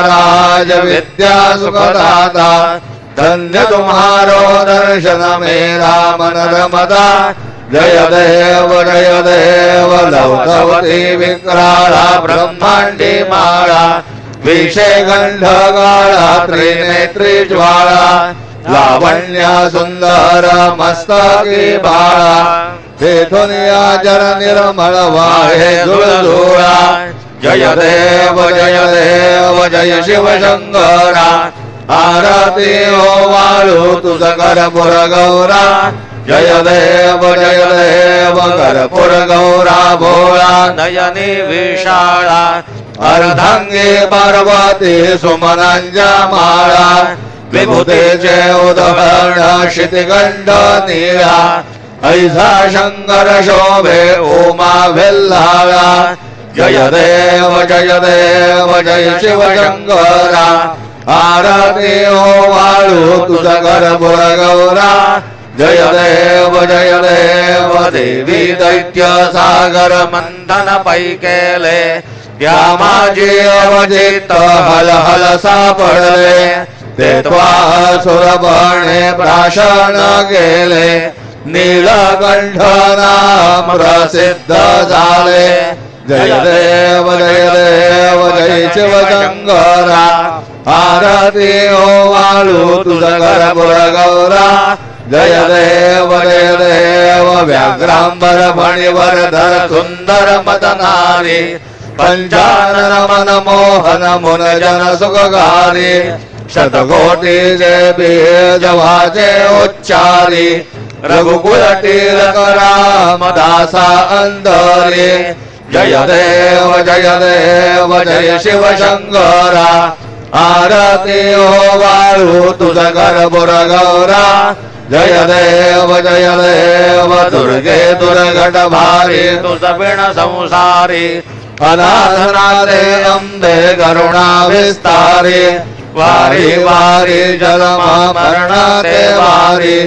राज विद्या सुखदाता धन्य तुम्हारो दर्शन मेरा मन रमता जय देव लौकवती विक्राळा ब्रह्मांडी माळा विषे गंधगाळा त्रिनेत्री ज्वाळा लावण्य सुंदर मस्तकी बाळा तेथून या जर निर्मळ वाहे जुळजुळा जय देव जय शिव शंकरा आरती ओवाळू तुझ कर्पूर गौरा जय देव कर्पूर गौरा भोळा नयनी विशाळा अर्धांगी पार्वती सुमनांच्या माळा विभूतीचे उदहरण शितिगंड निळा ऐसा शंकर शोभे उमा वेल्हाळा जय देव जय शिव शंकरा आरती ओवाळू तुझ कर्पूर गौरा जय देव देवी दैत्य सागर मंथन पैकेले त्या माझे अवचित हल हल सापडले ते त्वासुरपणे प्राशन केले नीलकंठ नाम प्रसिद्ध झाले जय देव जय शिव शंकरा आरती ओवाळू तुझ कर्पूर गौरा जय देव व्याघ्रांबर फणिवरधर सुंदर मदनारी पंचानन मन मोहन मुन जन सुखकारी शतकोटी जे बीज वाचे उच्चारी रघुकुल टिलक रामदासा अंतरी जय देव जय शिव शंकरा आरती ओवाळू तुझ कर्पूर गौरा जय देव दुर्गे दुर्घट भारी तुझ बिण संसारी अनाथनाथे अंबे करुणा विस्तारी वारी वारी जलमा मरणाते वारी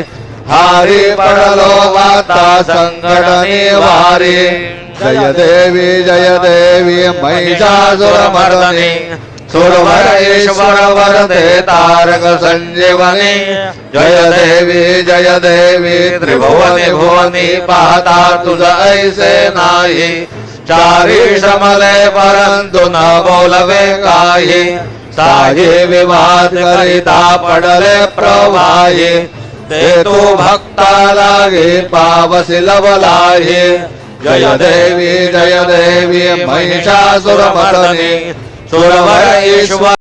हारी पडलो आता संकट निवारी जय देवी महिषासुरमर्दिनी सुरवरेश्वर वरदे तारक संजीवनी जय देवी त्रिभुवनी भुवनी पाहता तुझ ऐसे नाही चारी श्रमले परंतु न बोलवे काही साही विवाद करिता पडले प्रवाही ते तू भक्ता लागे पावसी लवलाही जय देवी महिषासुरमर्दिनी सुरवर ईश्वर